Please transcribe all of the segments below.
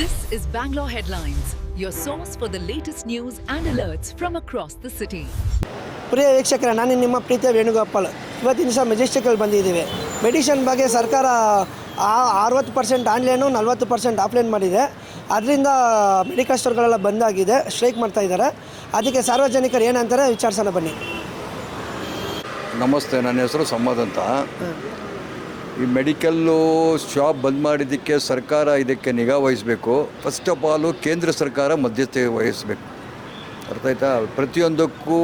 This is Bangalore Headlines, your source for the latest news and alerts from across the city. ಪ್ರಿಯ ವೀಕ್ಷಕರೇ, ನಾನು ನಿಮ್ಮ ಪ್ರೀತಿಯ ವೇಣುಗೋಪಾಲ್. ಇವತ್ತಿನ ದಿವಸ ಮೆಜೆಸ್ಟಿಕಲ್ಲಿ ಬಂದಿದ್ದೀವಿ. ಮೆಡಿಷನ್ ಬಗ್ಗೆ ಸರ್ಕಾರ 60% ಆನ್ಲೈನು 40% ಆಫ್ಲೈನ್ ಮಾಡಿದೆ. ಅದರಿಂದ ಮೆಡಿಕಲ್ ಸ್ಟೋರ್ಗಳೆಲ್ಲ ಬಂದಾಗಿದೆ, ಸ್ಟ್ರೈಕ್ ಮಾಡ್ತಾ ಇದ್ದಾರೆ. ಅದಕ್ಕೆ ಸಾರ್ವಜನಿಕರು ಏನಂತಾರೆ ವಿಚಾರಿಸೋಣ ಬನ್ನಿ. ನಮಸ್ತೆ, ನನ್ನ ಹೆಸರು ಸಂವಾದ್ ಅಂತ. ಈ ಮೆಡಿಕಲ್ಲು ಶಾಪ್ ಬಂದ್ ಮಾಡಿದ್ದಕ್ಕೆ ಸರ್ಕಾರ ಇದಕ್ಕೆ ನಿಗಾ ವಹಿಸಬೇಕು. ಫಸ್ಟ್ ಆಫ್ ಆಲು ಕೇಂದ್ರ ಸರ್ಕಾರ ಮಧ್ಯಸ್ಥಿಕೆ ವಹಿಸಬೇಕು. ಅರ್ಥ ಆಯ್ತಾ? ಪ್ರತಿಯೊಂದಕ್ಕೂ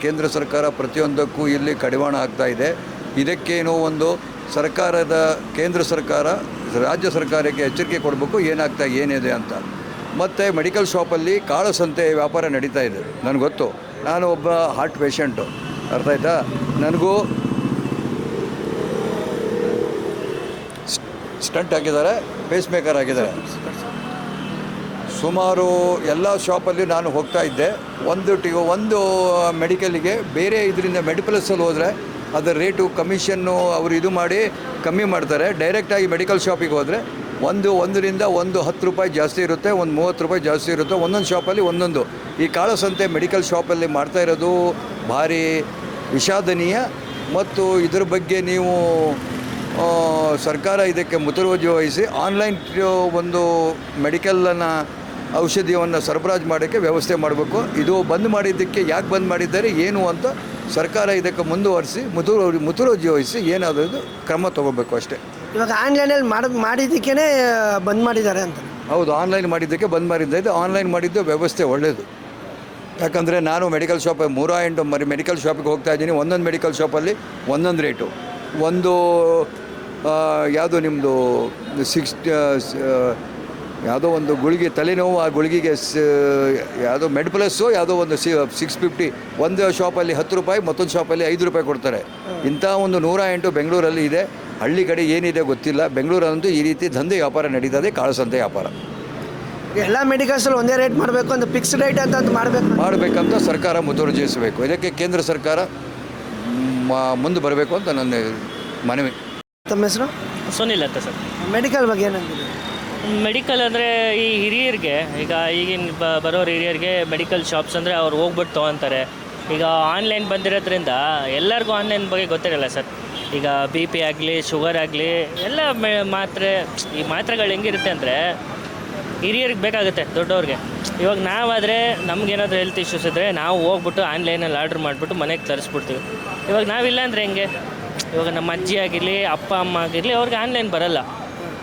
ಕೇಂದ್ರ ಸರ್ಕಾರ ಪ್ರತಿಯೊಂದಕ್ಕೂ ಇಲ್ಲಿ ಕಡಿವಾಣ ಆಗ್ತಾ ಇದೆ. ಇದಕ್ಕೇನೋ ಒಂದು ಕೇಂದ್ರ ಸರ್ಕಾರ ರಾಜ್ಯ ಸರ್ಕಾರಕ್ಕೆ ಎಚ್ಚರಿಕೆ ಕೊಡಬೇಕು, ಏನಿದೆ ಅಂತ. ಮತ್ತು ಮೆಡಿಕಲ್ ಶಾಪಲ್ಲಿ ಕಾಳಸಂತೆ ವ್ಯಾಪಾರ ನಡೀತಾ ಇದೆ. ನನಗೆ ಗೊತ್ತು, ನಾನು ಒಬ್ಬ ಹಾರ್ಟ್ ಪೇಷಂಟು. ಅರ್ಥ ಆಯ್ತಾ? ನನಗೂ ಸ್ಟಂಟ್ ಹಾಕಿದ್ದಾರೆ, ಪೇಸ್ ಮೇಕರ್ ಹಾಕಿದ್ದಾರೆ. ಸುಮಾರು ಎಲ್ಲ ಶಾಪಲ್ಲಿ ನಾನು ಹೋಗ್ತಾ ಇದ್ದೆ. ಒಂದು ಮೆಡಿಕಲಿಗೆ ಬೇರೆ ಇದರಿಂದ ಮೆಡಿಪ್ಲಸಲ್ಲಿ ಹೋದರೆ ಅದರ ರೇಟು ಕಮಿಷನ್ನು ಅವರು ಇದು ಮಾಡಿ ಕಮ್ಮಿ ಮಾಡ್ತಾರೆ. ಡೈರೆಕ್ಟಾಗಿ ಮೆಡಿಕಲ್ ಶಾಪಿಗೆ ಹೋದರೆ ಒಂದರಿಂದ 10 ರೂಪಾಯಿ ಜಾಸ್ತಿ ಇರುತ್ತೆ, 30 ರೂಪಾಯಿ ಜಾಸ್ತಿ ಇರುತ್ತೆ. ಒಂದೊಂದು ಶಾಪಲ್ಲಿ ಒಂದೊಂದು. ಈ ಕಾಳಸಂತೆ ಮೆಡಿಕಲ್ ಶಾಪಲ್ಲಿ ಮಾಡ್ತಾ ಇರೋದು ಭಾರಿ ವಿಷಾದನೀಯ. ಮತ್ತು ಇದರ ಬಗ್ಗೆ ನೀವು ಸರ್ಕಾರ ಇದಕ್ಕೆ ಮುತುವರ್ಜಿ ವಹಿಸಿ ಆನ್ಲೈನ್ ಒಂದು ಮೆಡಿಕಲನ್ನು ಔಷಧಿಯನ್ನು ಸರಬರಾಜು ಮಾಡೋಕ್ಕೆ ವ್ಯವಸ್ಥೆ ಮಾಡಬೇಕು. ಇದು ಬಂದ್ ಮಾಡಿದ್ದಕ್ಕೆ ಯಾಕೆ ಬಂದ್ ಮಾಡಿದ್ದಾರೆ ಏನು ಅಂತ ಸರ್ಕಾರ ಇದಕ್ಕೆ ಮುಂದುವರಿಸಿ ಮುತುವರ್ಜಿ ವಹಿಸಿ ಏನಾದರೂ ಕ್ರಮ ತಗೋಬೇಕು ಅಷ್ಟೇ. ಇವಾಗ ಆನ್ಲೈನಲ್ಲಿ ಮಾಡಿದ್ದಕ್ಕೇ ಬಂದ್ ಮಾಡಿದ್ದಾರೆ ಅಂತ. ಹೌದು, ಆನ್ಲೈನ್ ಮಾಡಿದ್ದಕ್ಕೆ ಬಂದ್ ಮಾಡಿದ್ದೆ. ಆನ್ಲೈನ್ ಮಾಡಿದ್ದು ವ್ಯವಸ್ಥೆ ಒಳ್ಳೆಯದು. ಯಾಕಂದರೆ ನಾನು ಮೆಡಿಕಲ್ ಶಾಪ್ 3 ಮೆಡಿಕಲ್ ಶಾಪಿಗೆ ಹೋಗ್ತಾ ಇದ್ದೀನಿ. ಒಂದೊಂದು ಮೆಡಿಕಲ್ ಶಾಪಲ್ಲಿ ಒಂದೊಂದು ರೇಟು. ಒಂದು ಯಾವುದೋ ನಿಮ್ಮದು ಯಾವುದೋ ಒಂದು ಗುಳಿಗೆ ತಲೆನೋವು, ಆ ಗುಳಿಗೆಗೆ ಯಾವುದೋ ಮೆಡ್ಪ್ಲಸ್ಸು ಯಾವುದೋ ಒಂದು 650. ಒಂದು ಶಾಪಲ್ಲಿ 10 ರೂಪಾಯಿ, ಮತ್ತೊಂದು ಶಾಪಲ್ಲಿ 5 ರೂಪಾಯಿ ಕೊಡ್ತಾರೆ. ಇಂಥ ಒಂದು 108 ಬೆಂಗಳೂರಲ್ಲಿ ಇದೆ. ಹಳ್ಳಿ ಕಡೆ ಏನಿದೆ ಗೊತ್ತಿಲ್ಲ. ಬೆಂಗಳೂರಲ್ಲಂತೂ ಈ ರೀತಿ ದಂಧೆ ವ್ಯಾಪಾರ ನಡೀತದೆ, ಕಾಳಸಂತೆ ವ್ಯಾಪಾರ. ಎಲ್ಲ ಮೆಡಿಕಲ್ಸಲ್ಲಿ ಒಂದೇ ರೇಟ್ ಮಾಡಬೇಕು, ಒಂದು ಫಿಕ್ಸ್ಡ್ ರೇಟ್ ಅಂತ ಮಾಡಬೇಕಂತ ಸರ್ಕಾರ ಮುತುವರ್ಜಿಸಬೇಕು. ಇದಕ್ಕೆ ಕೇಂದ್ರ ಸರ್ಕಾರ ಮುಂದೆ ಬರಬೇಕು ಅಂತ ನನ್ನ ಮನವಿ. ತಮ್ಮ ಹೆಸರು? ಸುನಿಲ್ ಅಂತ ಸರ್. ಮೆಡಿಕಲ್ ಬಗ್ಗೆ ಏನಂತಿದೆ? ಮೆಡಿಕಲ್ ಅಂದರೆ ಈ ಹಿರಿಯರಿಗೆ, ಈಗ ಈಗಿನ ಬರೋರು ಹಿರಿಯರಿಗೆ ಮೆಡಿಕಲ್ ಶಾಪ್ಸ್ ಅಂದರೆ ಅವ್ರು ಹೋಗ್ಬಿಟ್ಟು ತೊಗೊತಾರೆ. ಈಗ ಆನ್ಲೈನ್ ಬಂದಿರೋದ್ರಿಂದ ಎಲ್ಲರಿಗೂ ಆನ್ಲೈನ್ ಬಗ್ಗೆ ಗೊತ್ತಿರಲ್ಲ ಸರ್. ಈಗ BP ಆಗಲಿ, ಶುಗರ್ ಆಗಲಿ, ಎಲ್ಲ ಈ ಮಾತ್ರೆಗಳು ಹೆಂಗಿರುತ್ತೆ ಅಂದರೆ ಹಿರಿಯರಿಗೆ ಬೇಕಾಗುತ್ತೆ, ದೊಡ್ಡವ್ರಿಗೆ. ಇವಾಗ ನಾವಾದರೆ ನಮಗೇನಾದರೂ ಹೆಲ್ತ್ ಇಶ್ಯೂಸ್ ಇದ್ದರೆ ನಾವು ಹೋಗ್ಬಿಟ್ಟು ಆನ್ಲೈನಲ್ಲಿ ಆರ್ಡ್ರ್ ಮಾಡಿಬಿಟ್ಟು ಮನೆಗೆ ತರಿಸ್ಬಿಡ್ತೀವಿ. ಇವಾಗ ನಾವಿಲ್ಲ ಅಂದರೆ ಹೆಂಗೆ? ಇವಾಗ ನಮ್ಮ ಅಜ್ಜಿ ಆಗಿರಲಿ, ಅಪ್ಪ ಅಮ್ಮ ಆಗಿರಲಿ, ಅವ್ರಿಗೆ ಆನ್ಲೈನ್ ಬರೋಲ್ಲ.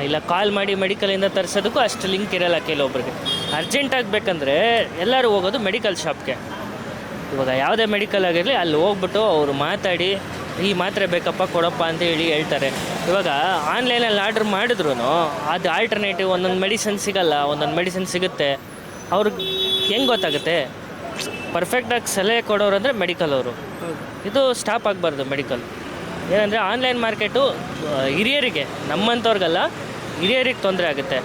ಇಲ್ಲ ಕಾಲ್ ಮಾಡಿ ಮೆಡಿಕಲಿಂದ ತರಿಸೋದಕ್ಕೂ ಅಷ್ಟು ಲಿಂಕ್ ಇರೋಲ್ಲ ಕೆಲವೊಬ್ರಿಗೆ. ಅರ್ಜೆಂಟ್ ಆಗಬೇಕಂದ್ರೆ ಎಲ್ಲರೂ ಹೋಗೋದು ಮೆಡಿಕಲ್ ಶಾಪ್ಗೆ. ಇವಾಗ ಯಾವುದೇ ಮೆಡಿಕಲ್ ಆಗಿರಲಿ ಅಲ್ಲಿ ಹೋಗ್ಬಿಟ್ಟು ಅವರು ಮಾತಾಡಿ ಈ ಮಾತ್ರೆ ಬೇಕಪ್ಪ ಕೊಡಪ್ಪ ಅಂತ ಹೇಳ್ತಾರೆ. ಇವಾಗ ಆನ್ಲೈನಲ್ಲಿ ಆರ್ಡ್ರ್ ಮಾಡಿದ್ರು ಅದು ಆಲ್ಟರ್ನೇಟಿವ್ ಒಂದೊಂದು ಮೆಡಿಸಿನ್ ಸಿಗೋಲ್ಲ, ಒಂದೊಂದು ಮೆಡಿಸಿನ್ ಸಿಗುತ್ತೆ. ಅವ್ರಿಗೆ ಹೆಂಗೆ ಗೊತ್ತಾಗುತ್ತೆ? ಪರ್ಫೆಕ್ಟಾಗಿ ಸಲಹೆ ಕೊಡೋರು ಅಂದರೆ ಮೆಡಿಕಲ್ ಅವರು. ಇದು ಸ್ಟಾಪ್ ಆಗಬಾರ್ದು ಮೆಡಿಕಲ್. ಏನಂದರೆ ಆನ್ಲೈನ್ ಮಾರ್ಕೆಟು ಹಿರಿಯರಿಗೆ, ನಮ್ಮಂಥವ್ರಿಗಲ್ಲ, ಹಿರಿಯರಿಗೆ ತೊಂದರೆ ಆಗುತ್ತೆ.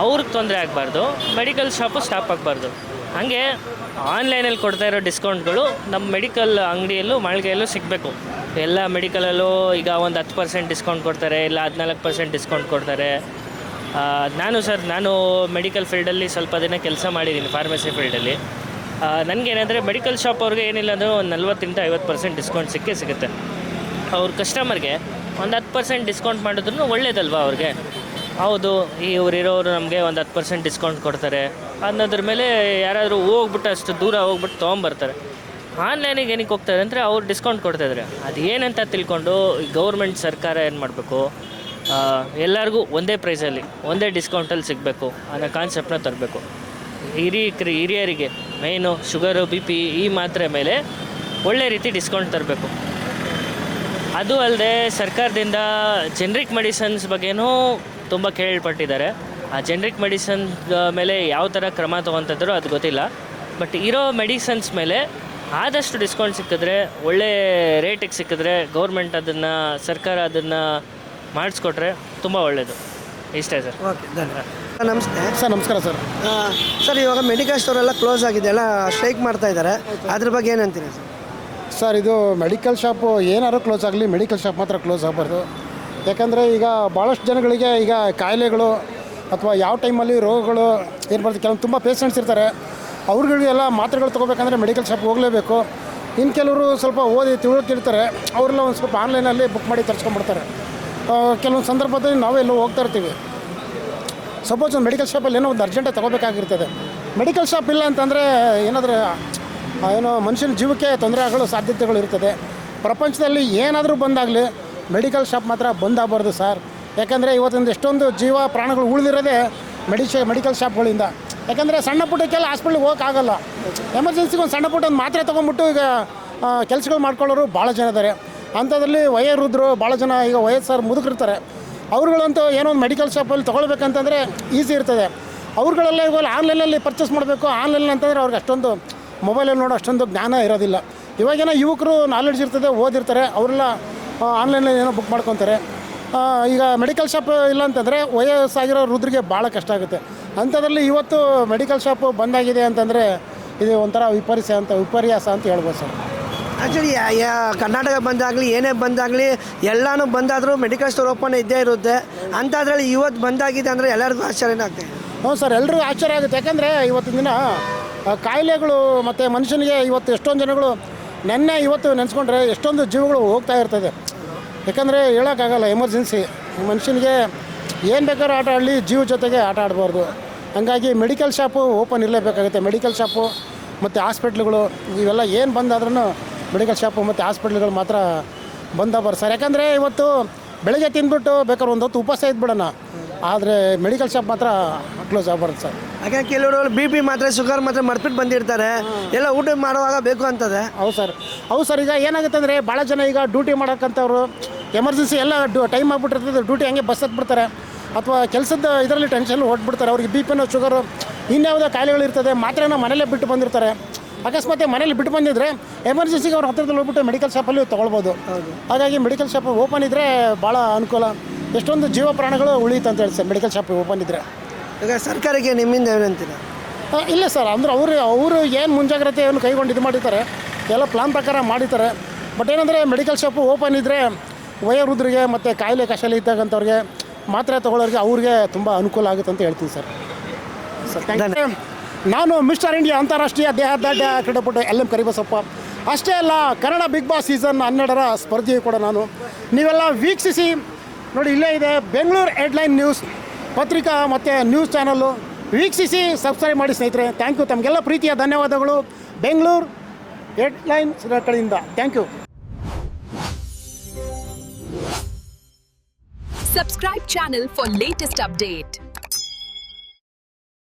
ಅವ್ರಿಗೆ ತೊಂದರೆ ಆಗಬಾರ್ದು. ಮೆಡಿಕಲ್ ಶಾಪು ಸ್ಟಾಪ್ ಆಗಬಾರ್ದು. ಹಾಗೆ ಆನ್ಲೈನಲ್ಲಿ ಕೊಡ್ತಾ ಇರೋ ಡಿಸ್ಕೌಂಟ್ಗಳು ನಮ್ಮ ಮೆಡಿಕಲ್ ಅಂಗಡಿಯಲ್ಲೂ ಮಾಳಿಗೆಯಲ್ಲೂ ಸಿಗಬೇಕು. ಎಲ್ಲ ಮೆಡಿಕಲಲ್ಲೂ ಈಗ ಒಂದು 10% ಡಿಸ್ಕೌಂಟ್ ಕೊಡ್ತಾರೆ, ಇಲ್ಲ 14% ಡಿಸ್ಕೌಂಟ್ ಕೊಡ್ತಾರೆ. ನಾನು ಮೆಡಿಕಲ್ ಫೀಲ್ಡಲ್ಲಿ ಸ್ವಲ್ಪ ದಿನ ಕೆಲಸ ಮಾಡಿದ್ದೀನಿ, ಫಾರ್ಮಸಿ ಫೀಲ್ಡಲ್ಲಿ. ನನಗೇನೆಂದರೆ ಮೆಡಿಕಲ್ ಶಾಪ್ ಅವ್ರಿಗೆ ಏನಿಲ್ಲ ಅಂದರೆ ಒಂದು 40-50% ಡಿಸ್ಕೌಂಟ್ ಸಿಗುತ್ತೆ. ಅವ್ರ ಕಸ್ಟಮರ್ಗೆ ಒಂದು 10% ಡಿಸ್ಕೌಂಟ್ ಮಾಡಿದ್ರು ಒಳ್ಳೇದಲ್ವ ಅವ್ರಿಗೆ? ಹೌದು, ಇರೋರು ನಮಗೆ ಒಂದು 10% ಡಿಸ್ಕೌಂಟ್ ಕೊಡ್ತಾರೆ ಅನ್ನೋದ್ರ ಮೇಲೆ ಯಾರಾದರೂ ಹೋಗ್ಬಿಟ್ಟು ಅಷ್ಟು ದೂರ ಹೋಗ್ಬಿಟ್ಟು ತೊಗೊಂಬರ್ತಾರೆ. ಆನ್ಲೈನಿಗೆ ಏನಕ್ಕೆ ಹೋಗ್ತಾರೆ ಅಂದರೆ ಅವ್ರು ಡಿಸ್ಕೌಂಟ್ ಕೊಡ್ತಾಯಿದ್ದಾರೆ. ಅದು ಏನಂತ ತಿಳ್ಕೊಂಡು ಗೌರ್ಮೆಂಟ್ ಸರ್ಕಾರ ಏನು ಮಾಡಬೇಕು, ಎಲ್ಲರಿಗೂ ಒಂದೇ ಪ್ರೈಸಲ್ಲಿ ಒಂದೇ ಡಿಸ್ಕೌಂಟಲ್ಲಿ ಸಿಗಬೇಕು ಅನ್ನೋ ಕಾನ್ಸೆಪ್ಟನ್ನ ತರಬೇಕು. ಹಿರಿಯರಿಗೆ ಮೇಯ್ನು ಶುಗರು, BP ಈ ಮಾತ್ರೆ ಮೇಲೆ ಒಳ್ಳೆ ರೀತಿ ಡಿಸ್ಕೌಂಟ್ ತರಬೇಕು. ಅದು ಅಲ್ಲದೆ ಸರ್ಕಾರದಿಂದ ಜೆನ್ರಿಕ್ ಮೆಡಿಸನ್ಸ್ ಬಗ್ಗೆನೂ ತುಂಬ ಕೇಳ್ಪಟ್ಟಿದ್ದಾರೆ. ಆ ಜೆನ್ರಿಕ್ ಮೆಡಿಸನ್ ಮೇಲೆ ಯಾವ ಥರ ಕ್ರಮ ತೊಗೊತಿದ್ರು ಅದು ಗೊತ್ತಿಲ್ಲ. ಬಟ್ ಇರೋ ಮೆಡಿಸನ್ಸ್ ಮೇಲೆ ಆದಷ್ಟು ಡಿಸ್ಕೌಂಟ್ ಸಿಕ್ಕಿದ್ರೆ, ಒಳ್ಳೆ ರೇಟಿಗೆ ಸಿಕ್ಕಿದ್ರೆ, ಸರ್ಕಾರ ಅದನ್ನು ಮಾಡಿಸ್ಕೊಟ್ರೆ ತುಂಬ ಒಳ್ಳೆಯದು. ಇಷ್ಟೇ ಸರ್. ಓಕೆ, ಧನ್ಯವಾದ. ನಮಸ್ತೆ ಸರ್. ನಮಸ್ಕಾರ ಸರ್. ಸರ್, ಇವಾಗ ಮೆಡಿಕಲ್ ಸ್ಟೋರ್ ಎಲ್ಲ ಕ್ಲೋಸ್ ಆಗಿದೆ, ಎಲ್ಲ ಸ್ಟ್ರೈಕ್ ಮಾಡ್ತಾ ಇದ್ದಾರೆ. ಅದ್ರ ಬಗ್ಗೆ ಏನಂತೀರಿ ಸರ್? ಸರ್, ಇದು ಮೆಡಿಕಲ್ ಶಾಪು ಏನಾದ್ರು ಕ್ಲೋಸ್ ಆಗಲಿ, ಮೆಡಿಕಲ್ ಶಾಪ್ ಮಾತ್ರ ಕ್ಲೋಸ್ ಆಗಬಾರ್ದು. ಯಾಕಂದರೆ ಈಗ ಭಾಳಷ್ಟು ಜನಗಳಿಗೆ ಈಗ ಕಾಯಿಲೆಗಳು ಅಥವಾ ಯಾವ ಟೈಮಲ್ಲಿ ರೋಗಗಳು ಏರ್ಬಾರ್ದು. ಕೆಲವೊಂದು ತುಂಬ ಪೇಷಂಟ್ಸ್ ಇರ್ತಾರೆ, ಅವ್ರುಗಳಿಗೆಲ್ಲ ಮಾತ್ರೆಗಳು ತೊಗೋಬೇಕಂದ್ರೆ ಮೆಡಿಕಲ್ ಶಾಪ್ ಹೋಗಲೇಬೇಕು. ಇನ್ನು ಕೆಲವರು ಸ್ವಲ್ಪ ಓದಿ ತಿಳ್ತಿರ್ತಾರೆ, ಅವರೆಲ್ಲ ಒಂದು ಸ್ವಲ್ಪ ಆನ್ಲೈನಲ್ಲಿ ಬುಕ್ ಮಾಡಿ ತರಿಸ್ಕೊಂಡ್ಬಿಡ್ತಾರೆ. ಕೆಲವೊಂದು ಸಂದರ್ಭದಲ್ಲಿ ನಾವೇ ಎಲ್ಲೋ ಹೋಗ್ತಾ ಇರ್ತೀವಿ, ಸಪೋಸ್ ಒಂದು ಮೆಡಿಕಲ್ ಶಾಪಲ್ಲಿ ಏನೋ ಒಂದು ಅರ್ಜೆಂಟಾಗಿ ತೊಗೋಬೇಕಾಗಿರ್ತದೆ. ಮೆಡಿಕಲ್ ಶಾಪ್ ಇಲ್ಲ ಅಂತಂದರೆ ಏನಾದರೂ ಏನೋ ಮನುಷ್ಯನ ಜೀವಕ್ಕೆ ತೊಂದರೆ ಆಗೋ ಸಾಧ್ಯತೆಗಳು ಇರ್ತದೆ. ಪ್ರಪಂಚದಲ್ಲಿ ಏನಾದರೂ ಬಂದಾಗಲಿ ಮೆಡಿಕಲ್ ಶಾಪ್ ಮಾತ್ರ ಬಂದಾಗಬಾರ್ದು ಸರ್. ಯಾಕಂದರೆ ಇವತ್ತೊಂದು ಎಷ್ಟೊಂದು ಜೀವ ಪ್ರಾಣಗಳು ಉಳಿದಿರೋದೇ ಮೆಡಿಕಲ್ ಶಾಪ್ಗಳಿಂದ. ಯಾಕಂದರೆ ಸಣ್ಣ ಪುಟ್ಟಕ್ಕೆಲ್ಲ ಹಾಸ್ಪಿಟ್ಲಿಗೆ ಹೋಗೋಕ್ಕಾಗಲ್ಲ. ಎಮರ್ಜೆನ್ಸಿಗೆ ಒಂದು ಸಣ್ಣ ಪುಟ್ಟ ಒಂದು ಮಾತ್ರೆ ತೊಗೊಂಬಿಟ್ಟು ಈಗ ಕೆಲಸಗಳು ಮಾಡ್ಕೊಳ್ಳೋರು ಭಾಳ ಜನ ಇದ್ದಾರೆ. ಅಂಥದ್ರಲ್ಲಿ ವಯೋವೃದ್ಧರು ಭಾಳ ಜನ, ಈಗ ವಯಸ್ಸಾರು ಮುದುಕರಿರ್ತಾರೆ. ಅವ್ರುಗಳಂತೂ ಏನೋ ಒಂದು ಮೆಡಿಕಲ್ ಶಾಪಲ್ಲಿ ತೊಗೊಳ್ಬೇಕಂತಂದರೆ ಈಸಿ ಇರ್ತದೆ. ಅವ್ರುಗಳೆಲ್ಲ ಇವಾಗ ಆನ್ಲೈನಲ್ಲಿ ಪರ್ಚೇಸ್ ಮಾಡಬೇಕು. ಆನ್ಲೈನ್ ಅಂತಂದರೆ ಅವ್ರಿಗೆ ಅಷ್ಟೊಂದು ಮೊಬೈಲಲ್ಲಿ ನೋಡೋ ಅಷ್ಟೊಂದು ಜ್ಞಾನ ಇರೋದಿಲ್ಲ. ಇವಾಗೇನೋ ಯುವಕರು ನಾಲೆಡ್ಜ್ ಇರ್ತದೆ, ಓದಿರ್ತಾರೆ, ಅವರೆಲ್ಲ ಆನ್ಲೈನಲ್ಲಿ ಏನೋ ಬುಕ್ ಮಾಡ್ಕೊತಾರೆ. ಈಗ ಮೆಡಿಕಲ್ ಶಾಪ್ ಇಲ್ಲ ಅಂತಂದರೆ ವಯಸ್ಸಾಗಿರೋ ವೃದ್ಧರಿಗೆ ಭಾಳ ಕಷ್ಟ ಆಗುತ್ತೆ. ಅಂಥದ್ರಲ್ಲಿ ಇವತ್ತು ಮೆಡಿಕಲ್ ಶಾಪು ಬಂದಾಗಿದೆ ಅಂತಂದರೆ ಇದು ಒಂಥರ ವಿಪರ್ಯಾಸ ಅಂತ ಹೇಳ್ಬೋದು ಸರ್. ಆ್ಯಕ್ಚುಲಿ ಕರ್ನಾಟಕ ಬಂದಾಗಲಿ ಏನೇ ಬಂದಾಗಲಿ ಎಲ್ಲನೂ ಬಂದಾದರೂ ಮೆಡಿಕಲ್ ಸ್ಟೋರ್ ಓಪನ್ ಇದ್ದೇ ಇರುತ್ತೆ. ಅಂಥದ್ರಲ್ಲಿ ಇವತ್ತು ಬಂದಾಗಿದೆ ಅಂದರೆ ಎಲ್ಲರಿಗೂ ಆಶ್ಚರ್ಯನೇ ಆಗ್ತದೆ. ಹ್ಞೂ ಸರ್, ಎಲ್ರಿಗೂ ಆಶ್ಚರ್ಯ ಆಗುತ್ತೆ. ಯಾಕಂದರೆ ಇವತ್ತಿನ ದಿನ ಕಾಯಿಲೆಗಳು ಮತ್ತು ಮನುಷ್ಯನಿಗೆ ಇವತ್ತು ಎಷ್ಟೊಂದು ಜನಗಳು ಇವತ್ತು ನೆನೆಸ್ಕೊಂಡ್ರೆ ಎಷ್ಟೊಂದು ಜೀವಗಳು ಹೋಗ್ತಾ ಇರ್ತದೆ. ಯಾಕಂದರೆ ಹೇಳೋಕ್ಕಾಗಲ್ಲ, ಎಮರ್ಜೆನ್ಸಿ ಮನುಷ್ಯನಿಗೆ ಏನು ಬೇಕಾದ್ರೂ ಆಟ ಆಡಲಿ, ಜೀವ ಜೊತೆಗೆ ಆಟ ಆಡಬಾರ್ದು. ಹಾಗಾಗಿ ಮೆಡಿಕಲ್ ಶಾಪು ಓಪನ್ ಇರಲೇಬೇಕಾಗುತ್ತೆ. ಮೆಡಿಕಲ್ ಶಾಪು ಮತ್ತು ಹಾಸ್ಪಿಟ್ಲ್ಗಳು ಇವೆಲ್ಲ ಏನು ಬಂದಾದ್ರೂ ಮೆಡಿಕಲ್ ಶಾಪು ಮತ್ತು ಹಾಸ್ಪಿಟ್ಲ್ಗಳು ಮಾತ್ರ ಬಂದಾಗಬಾರ್ದು ಸರ್. ಯಾಕಂದರೆ ಇವತ್ತು ಬೆಳಗ್ಗೆ ತಿಂದ್ಬಿಟ್ಟು ಬೇಕಾದ್ರೆ ಒಂದು ಹೊತ್ತು ಉಪವಾಸ ಇದ್ಬಿಡೋಣ, ಆದರೆ ಮೆಡಿಕಲ್ ಶಾಪ್ ಮಾತ್ರ ಕ್ಲೋಸ್ ಆಗಬಾರ್ದು ಸರ್. ಯಾಕಂದ್ರೆ ಕೆಲವರು BP ಮಾತ್ರೆ, ಶುಗರ್ ಮಾತ್ರೆ ಮರ್ಬಿಟ್ಟು ಬಂದಿರ್ತಾರೆ, ಎಲ್ಲ ಊಟ ಮಾಡುವಾಗ ಬೇಕು ಅಂತದೆ. ಹೌದು ಸರ್. ಈಗ ಏನಾಗುತ್ತೆ ಅಂದರೆ ಭಾಳ ಜನ ಈಗ ಡ್ಯೂಟಿ ಮಾಡೋಕ್ಕಂಥವ್ರು ಎಮರ್ಜೆನ್ಸಿ ಎಲ್ಲ ಟೈಮ್ ಆಗಿಬಿಟ್ಟಿರ್ತದೆ, ಡ್ಯೂಟಿ ಹಂಗೆ ಬಸ್ ಹತ್ಬಿಡ್ತಾರೆ, ಅಥವಾ ಕೆಲಸದ ಇದರಲ್ಲಿ ಟೆನ್ಷನ್ ಹೊಟ್ಬಿಡ್ತಾರೆ. ಅವ್ರಿಗೆ BP, ಶುಗರು, ಇನ್ಯಾವುದೋ ಕಾಯಿಲೆಗಳಿರ್ತದೆ, ಮಾತ್ರೆನ ಮನೇಲೇ ಬಿಟ್ಟು ಬಂದಿರ್ತಾರೆ. ಅಕಸ್ಮಾತ್ ಮನೇಲಿ ಬಿಟ್ಟು ಬಂದಿದ್ದರೆ ಎಮರ್ಜೆನ್ಸಿಗೆ ಅವ್ರ ಹತ್ತಿರದಲ್ಲಿ ಹೋಗ್ಬಿಟ್ಟು ಮೆಡಿಕಲ್ ಶಾಪಲ್ಲಿ ತೊಗೊಳ್ಬೋದು. ಹಾಗಾಗಿ ಮೆಡಿಕಲ್ ಶಾಪ್ ಓಪನ್ ಇದ್ದರೆ ಭಾಳ ಅನುಕೂಲ, ಎಷ್ಟೊಂದು ಜೀವ ಪ್ರಾಣಗಳು ಉಳಿಯುತ್ತೆ ಅಂತ ಹೇಳಿ ಸರ್ ಮೆಡಿಕಲ್ ಶಾಪ್ ಓಪನ್ ಇದ್ದರೆ. ಈಗ ಸರ್ಕಾರಕ್ಕೆ ನಿಮ್ಮಿಂದ ಏನಂತೀರ? ಇಲ್ಲ ಸರ್, ಅಂದರೆ ಅವರು ಏನು ಮುಂಜಾಗ್ರತೆಯನ್ನು ಕೈಗೊಂಡು ಇದು ಮಾಡಿರ್ತಾರೆ, ಎಲ್ಲ ಪ್ಲಾನ್ ಪ್ರಕಾರ ಮಾಡಿರ್ತಾರೆ. ಬಟ್ ಏನಂದರೆ ಮೆಡಿಕಲ್ ಶಾಪು ಓಪನ್ ಇದ್ದರೆ ವಯೋವೃದ್ಧರಿಗೆ ಮತ್ತು ಕಾಯಿಲೆ ಕಷಾಲೆ ಇದ್ದಾಗಂಥವ್ರಿಗೆ ಮಾತ್ರೆ ತೊಗೊಳ್ಳೋರಿಗೆ ಅವ್ರಿಗೆ ತುಂಬ ಅನುಕೂಲ ಆಗುತ್ತೆ ಅಂತ ಹೇಳ್ತೀನಿ ಸರ್. Thank you. ನಾನು ಮಿಸ್ಟರ್ ಇಂಡಿಯಾ ಅಂತಾರಾಷ್ಟ್ರೀಯ ದೇಹದಾಢ್ಯ ಕ್ರೀಡಾಪಟು LM ಕರಿಬಸಪ್ಪ. ಅಷ್ಟೇ ಅಲ್ಲ, ಕನ್ನಡ ಬಿಗ್ ಬಾಸ್ ಸೀಸನ್ 12 ಸ್ಪರ್ಧೆಯು ಕೂಡ ನಾನು. ನೀವೆಲ್ಲ ವೀಕ್ಷಿಸಿ ನೋಡಿ, ಇಲ್ಲೇ ಇದೆ ಬೆಂಗಳೂರು ಹೆಡ್ಲೈನ್ ನ್ಯೂಸ್ ಪತ್ರಿಕಾ ಮತ್ತು ನ್ಯೂಸ್ ಚಾನಲ್ಲು. ವೀಕ್ಷಿಸಿ, ಸಬ್ಸ್ಕ್ರೈಬ್ ಮಾಡಿ ಸ್ನೇಹಿತರೆ. Thank you. ತಮಗೆಲ್ಲ ಪ್ರೀತಿಯ ಧನ್ಯವಾದಗಳು ಬೆಂಗಳೂರು ಹೆಡ್ಲೈನ್ಸ್ ಕಡೆಯಿಂದ. Thank you. Subscribe channel for latest update.